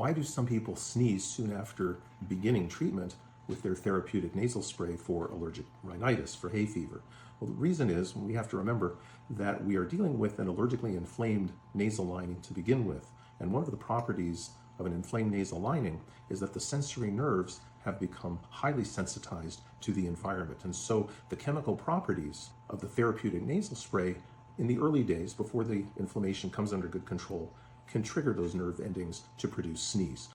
why do some people sneeze soon after beginning treatment with their therapeutic nasal spray for allergic rhinitis, for hay fever? Well, the reason is we have to remember that we are dealing with an allergically inflamed nasal lining to begin with. And one of the properties of an inflamed nasal lining is that the sensory nerves have become highly sensitized to the environment. And so the chemical properties of the therapeutic nasal spray in the early days, before the inflammation comes under good control, can trigger those nerve endings to produce sneeze.